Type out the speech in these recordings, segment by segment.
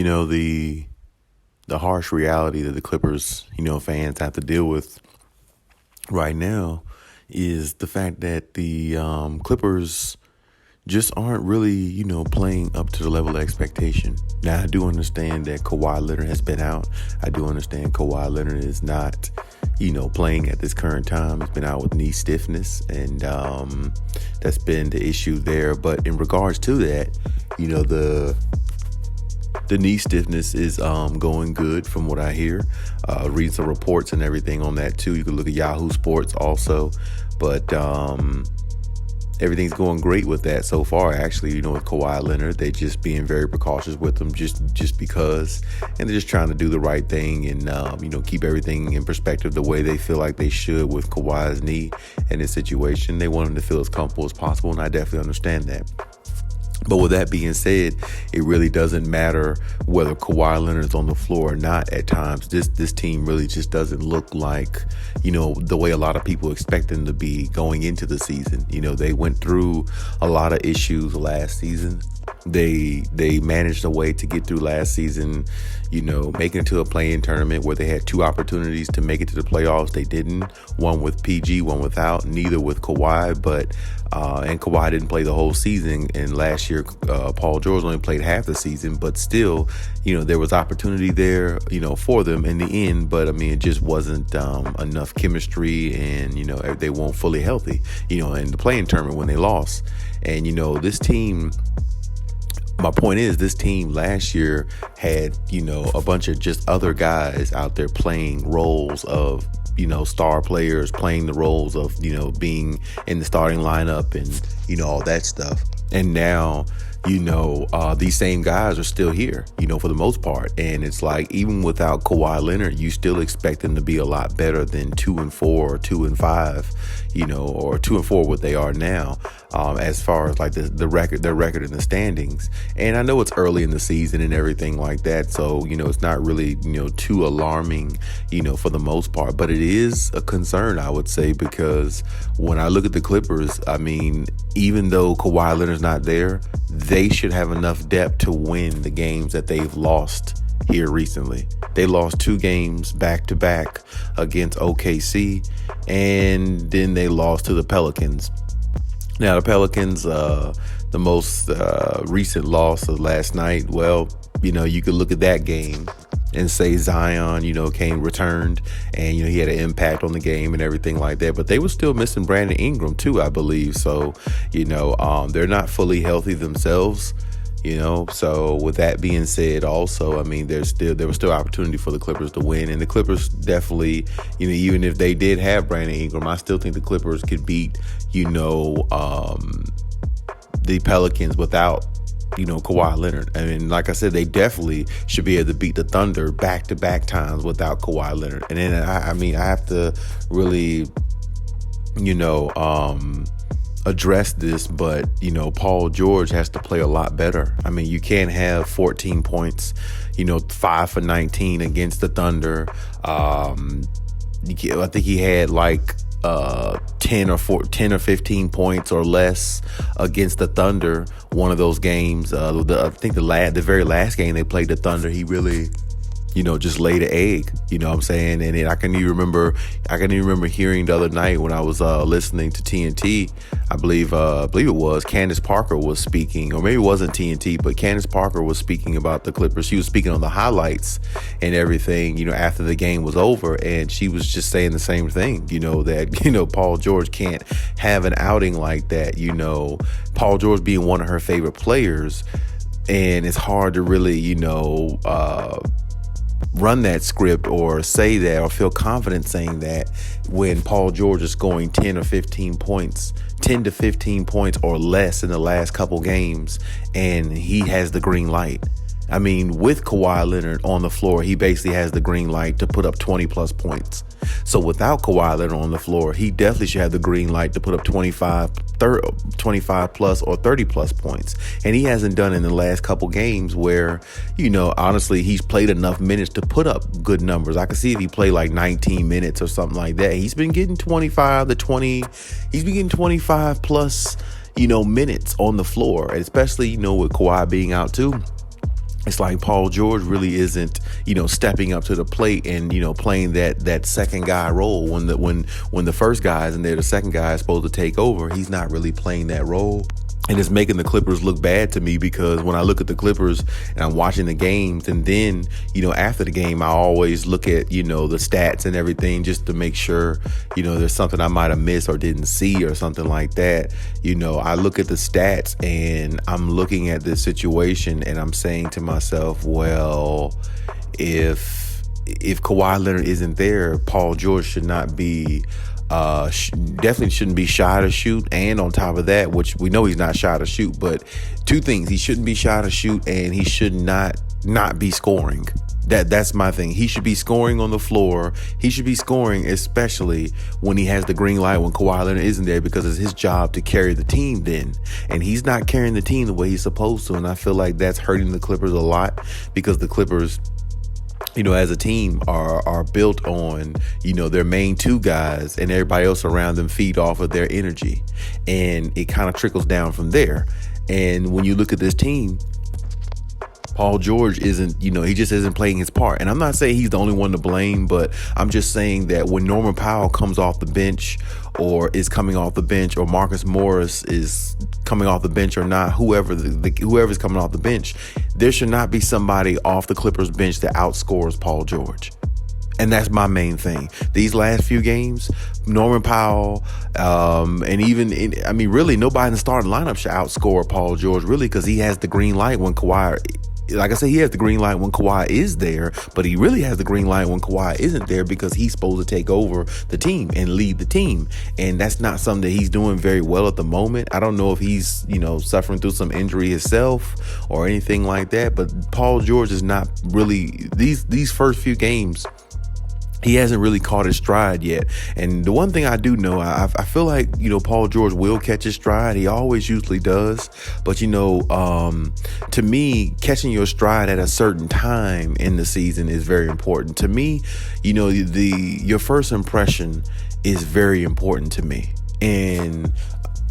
the harsh reality that the Clippers, fans have to deal with right now is the fact that the Clippers just aren't really, playing up to the level of expectation. Now, I do understand that Kawhi Leonard has been out. I do understand Kawhi Leonard is not, playing at this current time. He's been out with knee stiffness, and that's been the issue there. But in regards to that, the knee stiffness is going good from what I hear. Reading some reports and everything on that too. You can look at Yahoo Sports also. But everything's going great with that so far, actually. With Kawhi Leonard, they just being very precautious with him just because. And they're just trying to do the right thing and, keep everything in perspective the way they feel like they should with Kawhi's knee and his situation. They want him to feel as comfortable as possible, and I definitely understand that. But with that being said, it really doesn't matter whether Kawhi Leonard is on the floor or not at times. This team really just doesn't look like, the way a lot of people expect them to be going into the season. They went through a lot of issues last season. They managed a way to get through last season, making it to a play-in tournament where they had two opportunities to make it to the playoffs. They didn't. One with PG, one without. Neither with Kawhi, and Kawhi didn't play the whole season. And last year, Paul George only played half the season. But still, there was opportunity there, for them in the end. But it just wasn't enough chemistry, and they weren't fully healthy, in the play-in tournament when they lost. And this team. My point is, this team last year had, a bunch of just other guys out there playing roles of, star players, playing the roles of, being in the starting lineup and, all that stuff. And now, these same guys are still here, for the most part. And it's like, even without Kawhi Leonard, you still expect them to be a lot better than 2-4 or 2-5, or 2-4 what they are now. As far as like their record in the standings. And I know it's early in the season and everything like that. So, it's not really, too alarming, for the most part. But it is a concern, I would say, because when I look at the Clippers, even though Kawhi Leonard's not there, they should have enough depth to win the games that they've lost here recently. They lost 2 games back-to-back against OKC, and then they lost to the Pelicans. Now, the Pelicans, the most recent loss of last night, well, you could look at that game and say Zion, returned, and, he had an impact on the game and everything like that. But they were still missing Brandon Ingram, too, I believe. So, they're not fully healthy themselves. So with that being said, also, there was still opportunity for the Clippers to win, and the Clippers definitely, even if they did have Brandon Ingram, I still think the Clippers could beat, the Pelicans without, Kawhi Leonard. Like I said, they definitely should be able to beat the Thunder back-to-back times without Kawhi Leonard. And then I have to really, address this, but Paul George has to play a lot better. You can't have 14 points, 5 for 19 against the Thunder. I think he had like 10 or 15 points or less against the Thunder. One of those games, I think the very last game they played the Thunder, he really just laid an egg, what I'm saying? And then I can even remember hearing the other night when I was listening to TNT, I believe it was Candace Parker was speaking, or maybe it wasn't TNT, but Candace Parker was speaking about the Clippers. She was speaking on the highlights and everything, after the game was over, and she was just saying the same thing, that, Paul George can't have an outing like that, Paul George being one of her favorite players, and it's hard to really, run that script or say that or feel confident saying that when Paul George is scoring 10 to 15 points or less in the last couple games, and he has the green light. With Kawhi Leonard on the floor, he basically has the green light to put up 20 plus points. So without Kawhi Leonard on the floor, he definitely should have the green light to put up 25 plus or 30 plus points. And he hasn't done it in the last couple games where, honestly, he's played enough minutes to put up good numbers. I can see if he played like 19 minutes or something like that. He's been getting 25 to 20. He's been getting 25 plus, minutes on the floor, especially, with Kawhi being out too. it's like Paul George really isn't, stepping up to the plate and, playing that second guy role when the first guy is in there, the second guy is supposed to take over. He's not really playing that role. And it's making the Clippers look bad to me, because when I look at the Clippers and I'm watching the games, and then, after the game, I always look at, the stats and everything just to make sure, there's something I might have missed or didn't see or something like that. I look at the stats and I'm looking at this situation and I'm saying to myself, well, if Kawhi Leonard isn't there, Paul George should not be definitely shouldn't be shy to shoot. And on top of that, which we know he's not shy to shoot, but two things: he shouldn't be shy to shoot, and he should not be scoring. That's my thing. He should be scoring on the floor. He should be scoring, especially when he has the green light, when Kawhi Leonard isn't there, because it's his job to carry the team then. And he's not carrying the team the way he's supposed to. And I feel like that's hurting the Clippers a lot, because the Clippers, as a team are built on, their main two guys, and everybody else around them feed off of their energy. And it kind of trickles down from there. And when you look at this team, Paul George isn't, he just isn't playing his part. And I'm not saying he's the only one to blame, but I'm just saying that when Norman Powell comes off the bench, or is coming off the bench, or Marcus Morris is coming off the bench, or not, whoever's coming off the bench, there should not be somebody off the Clippers bench that outscores Paul George. And that's my main thing. These last few games, Norman Powell, and really nobody in the starting lineup should outscore Paul George, really, because he has the green light when Kawhi. Like I said, he has the green light when Kawhi is there, but he really has the green light when Kawhi isn't there, because he's supposed to take over the team and lead the team. And that's not something that he's doing very well at the moment. I don't know if he's, suffering through some injury himself or anything like that, but Paul George is not really, these first few games, he hasn't really caught his stride yet. And the one thing I do know, I feel like, Paul George will catch his stride. He always usually does. But, to me, catching your stride at a certain time in the season is very important. To me, your first impression is very important to me. And,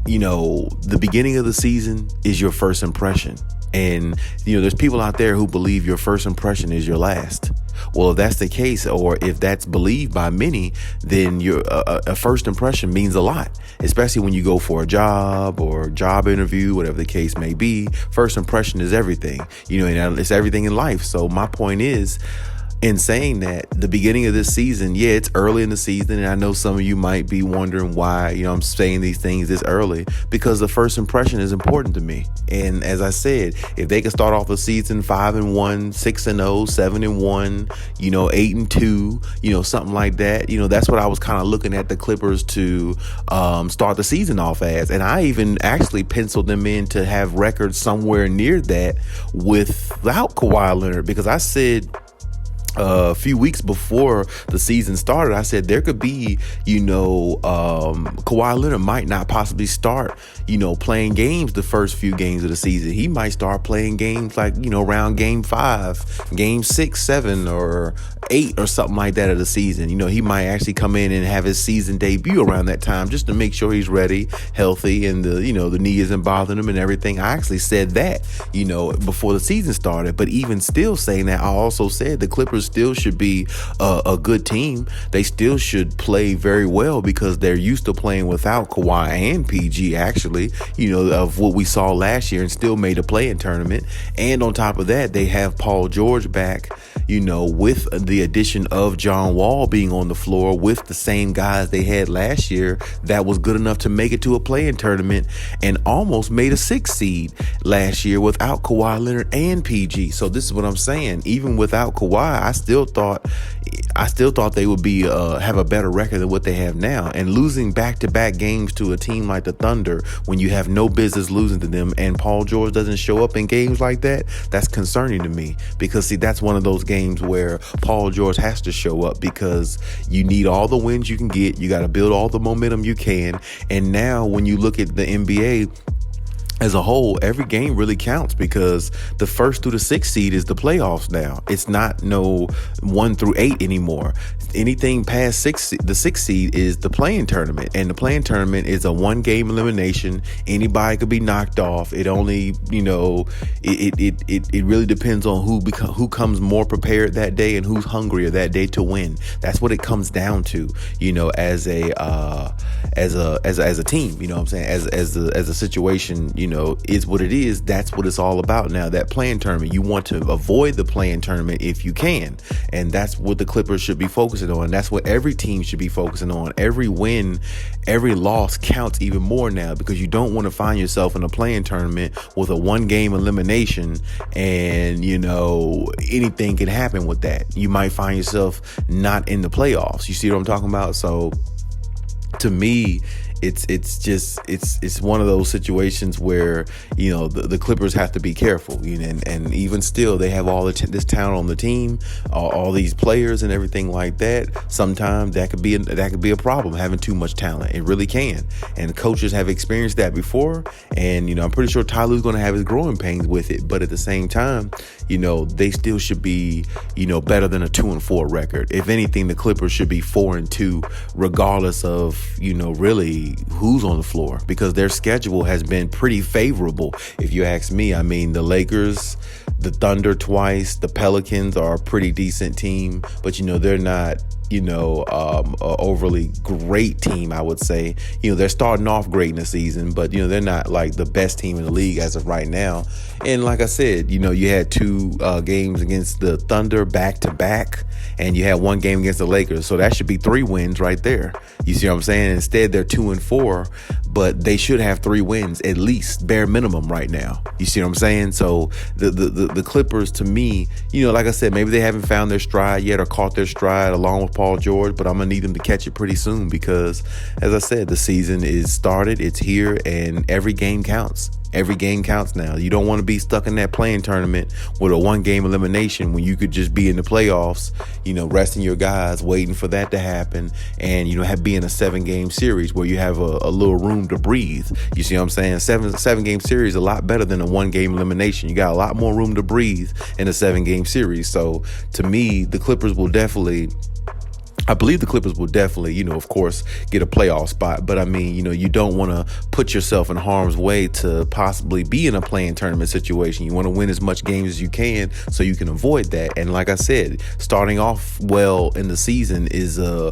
the beginning of the season is your first impression. And, there's people out there who believe your first impression is your last. Well, if that's the case, or if that's believed by many, then your a first impression means a lot, especially when you go for a job or job interview, whatever the case may be. First impression is everything, and it's everything in life. So my point is, in saying that, the beginning of this season, yeah, it's early in the season, and I know some of you might be wondering why, I'm saying these things this early, because the first impression is important to me. And as I said, if they could start off the season 5-1, 6-0, 7-1, 8-2, something like that, that's what I was kind of looking at the Clippers to start the season off as. And I even actually penciled them in to have records somewhere near that without Kawhi Leonard, because I said, a few weeks before the season started, I said there could be, Kawhi Leonard might not possibly start, playing games the first few games of the season. He might start playing games like, around game 5, game 6, 7, or 8 or something like that of the season. He might actually come in and have his season debut around that time, just to make sure he's ready, healthy, and the knee isn't bothering him and everything. I actually said that, before the season started. But even still saying that, I also said the Clippers still should be a good team. They still should play very well, because they're used to playing without Kawhi and PG, actually, of what we saw last year, and still made a play-in tournament. And on top of that, they have Paul George back, with the addition of John Wall being on the floor with the same guys they had last year, that was good enough to make it to a play-in tournament and almost made a 6th seed last year without Kawhi Leonard and PG. So this is what I'm saying. Even without Kawhi, I still thought they would be have a better record than what they have now. And losing back-to-back games to a team like the Thunder, when you have no business losing to them, and Paul George doesn't show up in games like that, that's concerning to me. Because, see, that's one of those games where Paul George has to show up, because you need all the wins you can get. You got to build all the momentum you can. And now when you look at the NBA, as a whole, every game really counts because the first through the sixth seed is the playoffs now. It's not no 1 through 8 anymore. Anything past the sixth seed is the play-in tournament, and the play-in tournament is a 1-game elimination. Anybody could be knocked off. It only, it really depends on who comes more prepared that day and who's hungrier that day to win. That's what it comes down to, as a team. You know what I'm saying? As a situation, is what it is. That's what it's all about now. That play-in tournament, you want to avoid the play-in tournament if you can, and that's what the Clippers should be focusing on. That's what every team should be focusing on. Every win, every loss counts even more now, because you don't want to find yourself in a play-in tournament with a 1-game elimination, and anything can happen with that. You might find yourself not in the playoffs. You see what I'm talking about? So to me, it's one of those situations where the Clippers have to be careful, and even still they have all this talent on the team, all these players and everything like that. Sometimes that could be a problem, having too much talent. It really can, and coaches have experienced that before. And I'm pretty sure Ty Lue's going to have his growing pains with it, but at the same time, they still should be better than a 2-4 record. If anything, the Clippers should be 4-2, regardless of really who's on the floor, because their schedule has been pretty favorable, if you ask me. I mean, the Lakers, the Thunder twice, the Pelicans are a pretty decent team, but they're not a overly great team, I would say. They're starting off great in the season, but they're not like the best team in the league as of right now. And like I said, you had 2 games against the Thunder back to back, and you had 1 game against the Lakers, so that should be 3 wins right there. You see what I'm saying? Instead, they're 2-4, but they should have 3 wins at least, bare minimum, right now. You see what I'm saying? So the Clippers, to me, like I said, maybe they haven't found their stride yet or caught their stride along with Paul George, but I'm gonna need them to catch it pretty soon, because, as I said, the season is started, it's here, and every game counts. Every game counts now. You don't want to be stuck in that play-in tournament with a 1-game elimination when you could just be in the playoffs, resting your guys, waiting for that to happen, and be in a 7-game series where you have a little room to breathe. You see what I'm saying? 7-game series is a lot better than a 1-game elimination. You got a lot more room to breathe in a 7-game series. So to me, I believe the Clippers will definitely, of course, get a playoff spot. But I mean, you don't want to put yourself in harm's way to possibly be in a play-in tournament situation. You want to win as much games as you can so you can avoid that. And like I said, starting off well in the season is a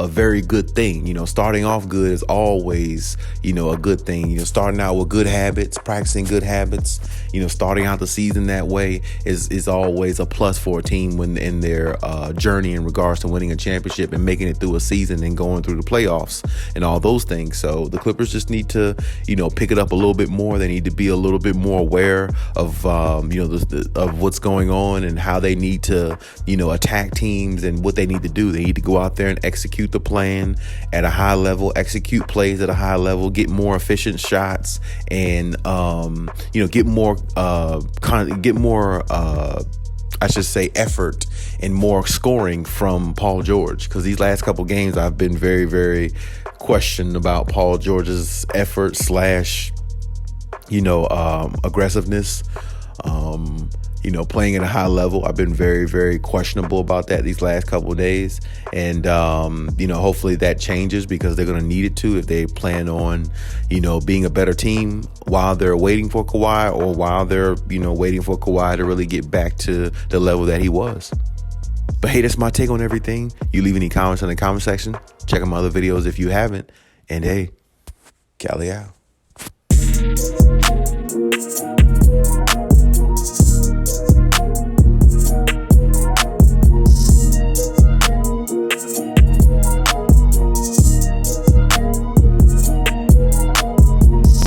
very good thing. Starting off good is always, a good thing. Starting out with good habits, practicing good habits, starting out the season that way is always a plus for a team when in their journey in regards to winning a championship and making it through a season and going through the playoffs and all those things. So the Clippers just need to, pick it up a little bit more. They need to be a little bit more aware of, of what's going on and how they need to, attack teams and what they need to do. They need to go out there and execute the plan at a high level, execute plays at a high level, get more efficient shots, and, get more, effort and more scoring from Paul George, because these last couple games I've been very, very questioned about Paul George's effort / aggressiveness. Playing at a high level. I've been very, very questionable about that these last couple of days. And, hopefully that changes, because they're going to need it to if they plan on, being a better team while they're waiting for Kawhi, or while they're, waiting for Kawhi to really get back to the level that he was. But hey, that's my take on everything. You leave any comments in the comment section. Check out my other videos if you haven't. And hey, Khaliis out.